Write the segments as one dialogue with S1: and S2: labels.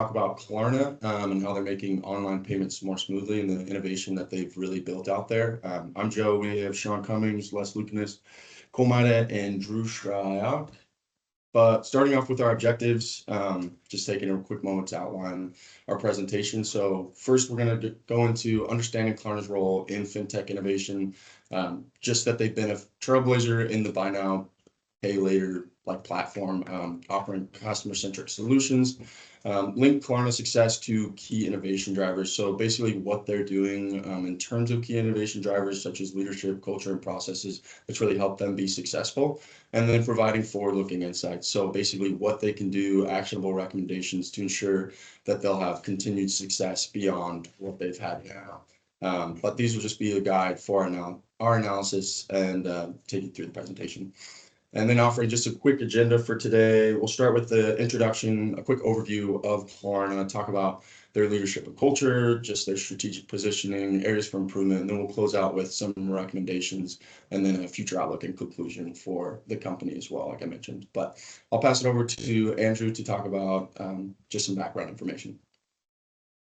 S1: talk about Klarna and how they're making online payments more smoothly and the innovation that they've really built out there. I'm Joe. We have Sean Cummings, Les Lucanis, Cole Maida, and Drew Schreier. But starting off with our objectives, just taking a quick moment to outline our presentation. So first, we're going to go into understanding Klarna's role in fintech innovation, just that they've been a trailblazer in the buy now, pay later platform, offering customer-centric solutions. Link Klarna's success to key innovation drivers. So basically what they're doing in terms of key innovation drivers, such as leadership, culture, and processes, that's really helped them be successful. And then providing forward-looking insights. So basically what they can do, actionable recommendations to ensure that they'll have continued success beyond what they've had now. But these will just be a guide for our analysis and take you through the presentation. And then offering just a quick agenda for today. We'll start with the introduction, a quick overview of Klarna, talk about their leadership and culture, just their strategic positioning, areas for improvement, and then we'll close out with some recommendations and then a future outlook and conclusion for the company as well, like I mentioned. But I'll pass it over to Andrew to talk about just some background information.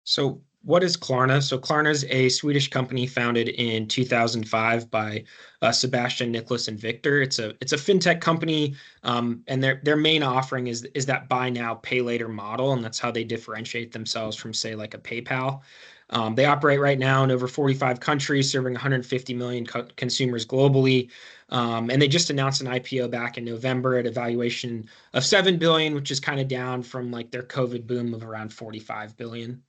S2: So what is Klarna? So Klarna is a Swedish company founded in 2005 by Sebastian, Nicholas, and Victor. It's a fintech company, and their main offering is that buy now, pay later model, and that's how they differentiate themselves from, say, like a PayPal. They operate right now in over 45 countries, serving 150 million consumers globally. And they just announced an IPO back in November at a valuation of $7 billion, which is kind of down from like their COVID boom of around $45 billion.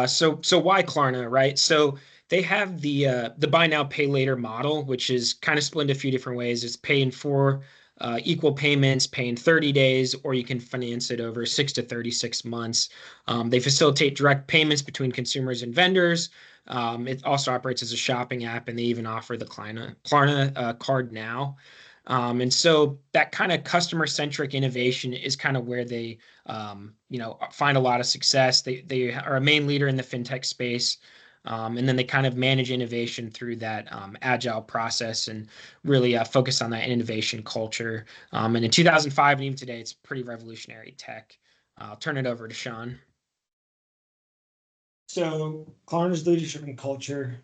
S2: So why Klarna, right? So they have the buy now, pay later model, which is kind of split into a few different ways. It's pay in 4 equal payments, pay in 30 days, or you can finance it over 6 to 36 months. They facilitate direct payments between consumers and vendors. It also operates as a shopping app, and they even offer the Klarna card now. And so that kind of customer-centric innovation is kind of where they, find a lot of success. They are a main leader in the fintech space, and then they kind of manage innovation through that agile process and really focus on that innovation culture. And in 2005 and even today, it's pretty revolutionary tech. I'll turn it over to Sean.
S3: So Klarna's leadership and culture.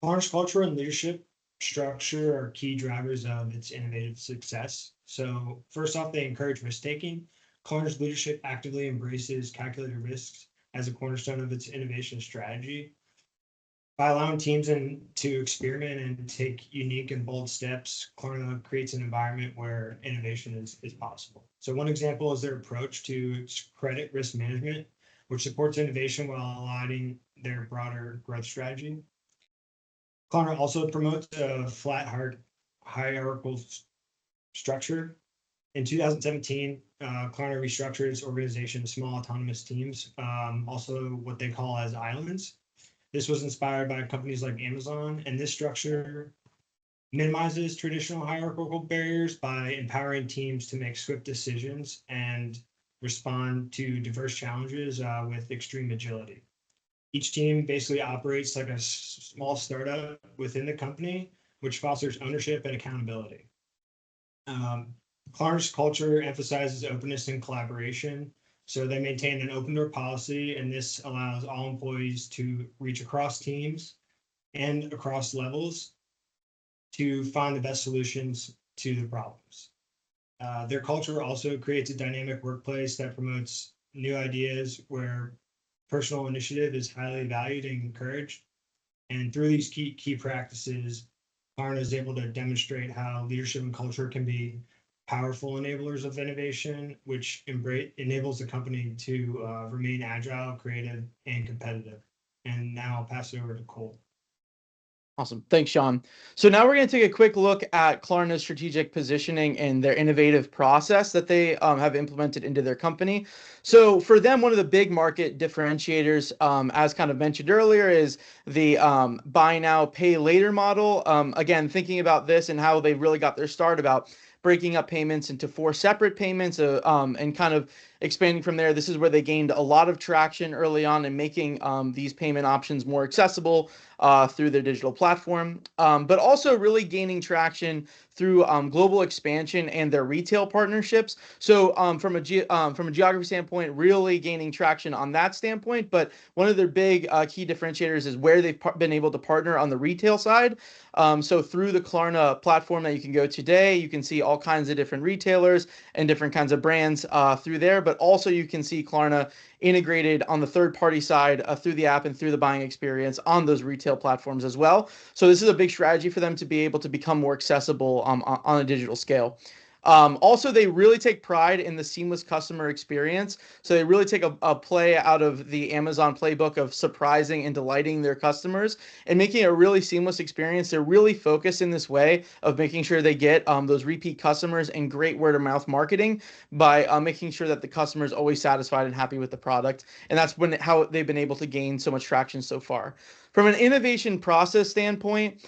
S3: Klarna's culture and leadership structure are key drivers of its innovative success. So first off, they encourage risk-taking. Klarna's leadership actively embraces calculated risks as a cornerstone of its innovation strategy. By allowing teams to experiment and take unique and bold steps, Klarna creates an environment where innovation is possible. So one example is their approach to credit risk management, which supports innovation while aligning their broader growth strategy. Klarna also promotes a flat hierarchical structure. In 2017, Klarna restructured its organization to small autonomous teams, also what they call as islands. This was inspired by companies like Amazon, and this structure minimizes traditional hierarchical barriers by empowering teams to make swift decisions and respond to diverse challenges with extreme agility. Each team basically operates like a small startup within the company, which fosters ownership and accountability. Klarna's culture emphasizes openness and collaboration. So they maintain an open door policy, and this allows all employees to reach across teams and across levels to find the best solutions to the problems. Their culture also creates a dynamic workplace that promotes new ideas where personal initiative is highly valued and encouraged. And through these key practices, Klarna is able to demonstrate how leadership and culture can be powerful enablers of innovation, which enables the company to remain agile, creative, and competitive. And now I'll pass it over to Cole.
S4: Awesome. Thanks, Sean. So now we're going to take a quick look at Klarna's strategic positioning and their innovative process that they have implemented into their company. So for them, one of the big market differentiators, as kind of mentioned earlier, is the buy now, pay later model. Again, thinking about this and how they really got their start about breaking up payments into 4 separate payments, and kind of expanding from there. This is where they gained a lot of traction early on in making these payment options more accessible through their digital platform, but also really gaining traction through global expansion and their retail partnerships. So from a geography standpoint, really gaining traction on that standpoint. But one of their big key differentiators is where they've been able to partner on the retail side. So through the Klarna platform that you can go today, you can see all kinds of different retailers and different kinds of brands through there. But also you can see Klarna integrated on the third-party side through the app and through the buying experience on those retail platforms as well. So this is a big strategy for them to be able to become more accessible on a digital scale. Also, they really take pride in the seamless customer experience. So they really take a play out of the Amazon playbook of surprising and delighting their customers and making a really seamless experience. They're really focused in this way of making sure they get those repeat customers and great word of mouth marketing by making sure that the customer is always satisfied and happy with the product. And that's how they've been able to gain so much traction so far. From an innovation process standpoint,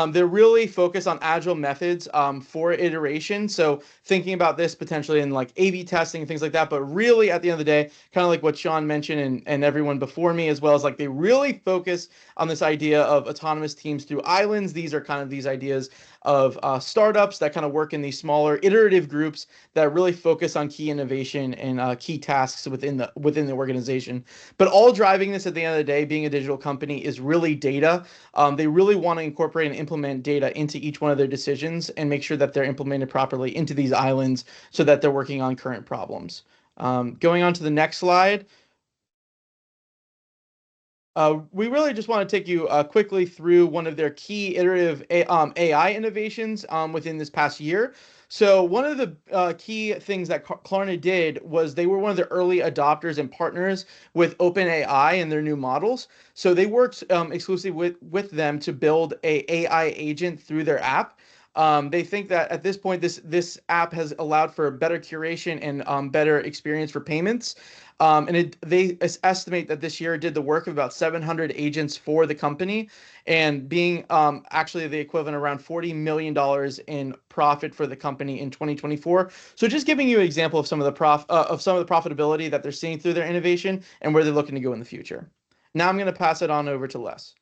S4: they're really focused on agile methods for iteration. So thinking about this potentially in like A/B testing and things like that, but really at the end of the day, kind of like what Sean mentioned and everyone before me as well, as like they really focus on this idea of autonomous teams through islands. These are kind of these ideas of startups that kind of work in these smaller iterative groups that really focus on key innovation and key tasks within the organization. But all driving this at the end of the day, being a digital company, is really data. They really want to incorporate and implement data into each one of their decisions and make sure that they're implemented properly into these islands so that they're working on current problems. Going on to the next slide. We really just want to take you quickly through one of their key iterative AI innovations within this past year. So one of the key things that Klarna did was they were one of the early adopters and partners with OpenAI and their new models. So they worked exclusively with them to build a AI agent through their app. They think that at this point, this app has allowed for better curation and better experience for payments. They estimate that this year did the work of about 700 agents for the company, and being actually the equivalent around $40 million in profit for the company in 2024. So just giving you an example of some of the profitability that they're seeing through their innovation and where they're looking to go in the future. Now I'm going to pass it on over to Les.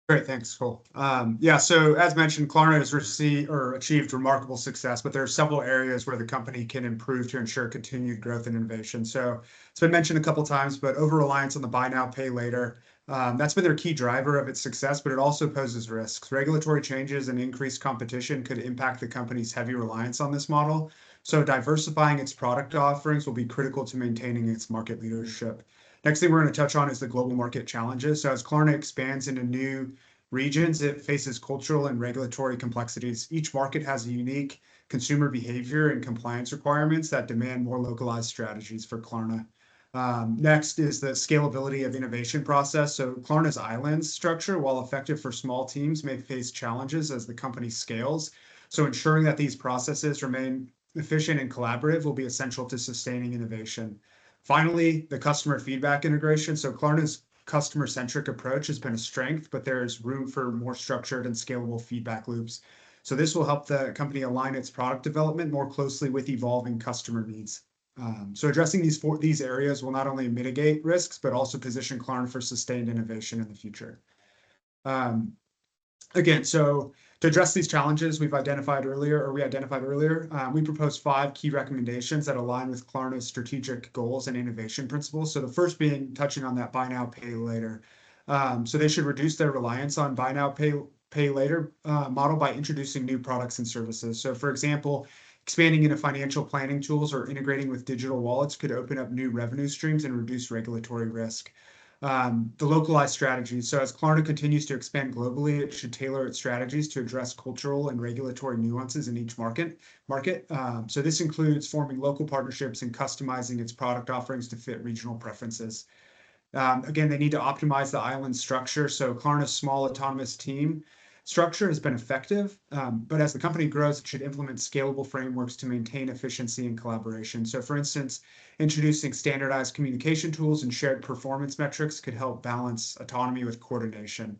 S5: Great, thanks, Cole. Yeah, so as mentioned, Klarna has achieved remarkable success, but there are several areas where the company can improve to ensure continued growth and innovation. So it's been mentioned a couple times, but over-reliance on the buy now, pay later, that's been their key driver of its success, but it also poses risks. Regulatory changes and increased competition could impact the company's heavy reliance on this model. So diversifying its product offerings will be critical to maintaining its market leadership. Next thing we're going to touch on is the global market challenges. So as Klarna expands into new regions, it faces cultural and regulatory complexities. Each market has a unique consumer behavior and compliance requirements that demand more localized strategies for Klarna. Next is the scalability of innovation process. So Klarna's islands structure, while effective for small teams, may face challenges as the company scales. So ensuring that these processes remain efficient and collaborative will be essential to sustaining innovation. Finally, the customer feedback integration. So Klarna's customer-centric approach has been a strength, but there's room for more structured and scalable feedback loops. So this will help the company align its product development more closely with evolving customer needs. So addressing these areas will not only mitigate risks, but also position Klarna for sustained innovation in the future. Again, so to address these challenges we identified earlier, we proposed 5 key recommendations that align with Klarna's strategic goals and innovation principles. So the first being touching on that buy now, pay later. So they should reduce their reliance on buy now, pay later model by introducing new products and services. So for example, expanding into financial planning tools or integrating with digital wallets could open up new revenue streams and reduce regulatory risk. The localized strategies. So as Klarna continues to expand globally, it should tailor its strategies to address cultural and regulatory nuances in each market. So this includes forming local partnerships and customizing its product offerings to fit regional preferences. Again, they need to optimize the island structure. So Klarna's small autonomous team structure has been effective, but as the company grows, it should implement scalable frameworks to maintain efficiency and collaboration. So for instance, introducing standardized communication tools and shared performance metrics could help balance autonomy with coordination.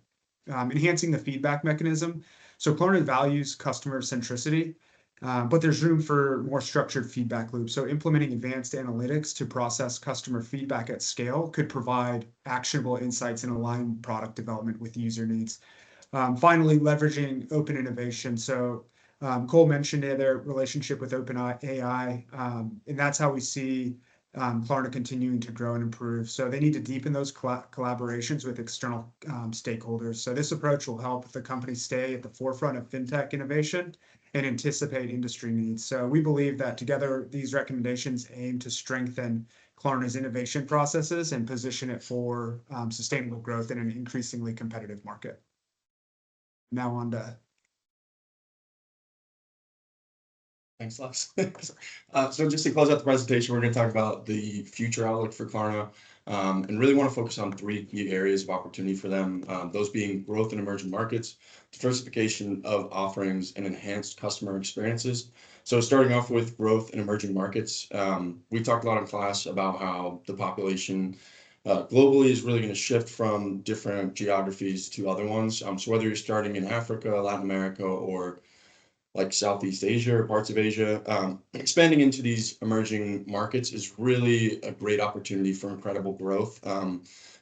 S5: Enhancing the feedback mechanism. So Klarna values customer centricity, But there's room for more structured feedback loops. So implementing advanced analytics to process customer feedback at scale could provide actionable insights and align product development with user needs. Finally, leveraging open innovation. So Cole mentioned their relationship with OpenAI, and that's how we see Klarna continuing to grow and improve. So they need to deepen those collaborations with external stakeholders. So this approach will help the company stay at the forefront of fintech innovation and anticipate industry needs. So we believe that together, these recommendations aim to strengthen Klarna's innovation processes and position it for sustainable growth in an increasingly competitive market. Now on to.
S1: Thanks, Les. So just to close out the presentation, we're going to talk about the future outlook for Klarna, and really want to focus on 3 key areas of opportunity for them, those being growth in emerging markets, diversification of offerings, and enhanced customer experiences. So starting off with growth in emerging markets, we talked a lot in class about how the population globally is really going to shift from different geographies to other ones. So whether you're starting in Africa, Latin America, or like Southeast Asia or parts of Asia, expanding into these emerging markets is really a great opportunity for incredible growth.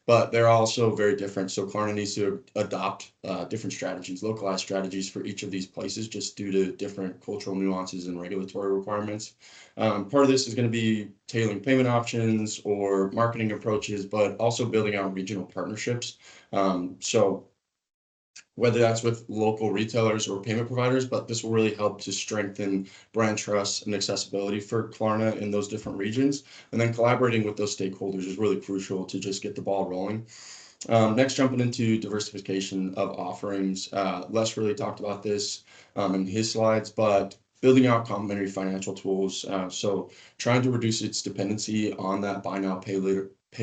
S1: But they're also very different. So Klarna needs to adopt different strategies, localized strategies for each of these places, just due to different cultural nuances and regulatory requirements. Part of this is going to be tailoring payment options or marketing approaches, but also building out regional partnerships. So whether that's with local retailers or payment providers, but this will really help to strengthen brand trust and accessibility for Klarna in those different regions. And then collaborating with those stakeholders is really crucial to just get the ball rolling. Next, jumping into diversification of offerings. Les really talked about this in his slides, but building out complementary financial tools. So trying to reduce its dependency on that buy now, pay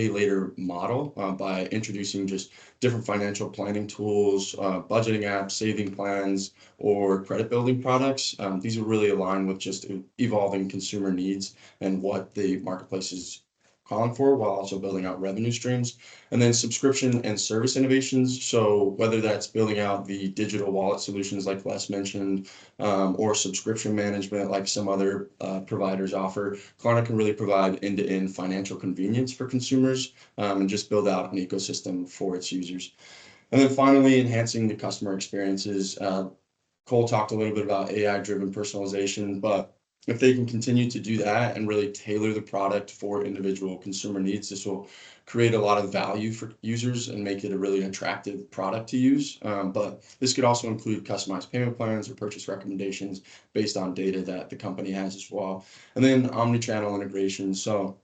S1: later model by introducing just different financial planning tools, budgeting apps, saving plans, or credit building products. These will really align with just evolving consumer needs and what the marketplace is calling for, while also building out revenue streams. And then subscription and service innovations. So whether that's building out the digital wallet solutions like Les mentioned, or subscription management like some other providers offer, Klarna can really provide end-to-end financial convenience for consumers, and just build out an ecosystem for its users. And then finally, enhancing the customer experiences. Cole talked a little bit about AI-driven personalization, but if they can continue to do that and really tailor the product for individual consumer needs, this will create a lot of value for users and make it a really attractive product to use. But this could also include customized payment plans or purchase recommendations based on data that the company has as well. And then omni-channel integration. So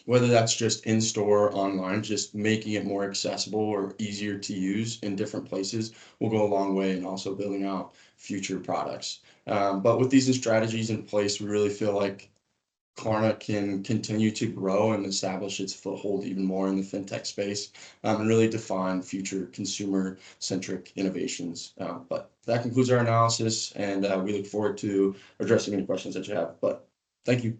S1: whether that's just in-store or online, just making it more accessible or easier to use in different places will go a long way in also building out future products. But with these strategies in place, we really feel like Klarna can continue to grow and establish its foothold even more in the fintech space, and really define future consumer-centric innovations. But that concludes our analysis, and we look forward to addressing any questions that you have. But thank you.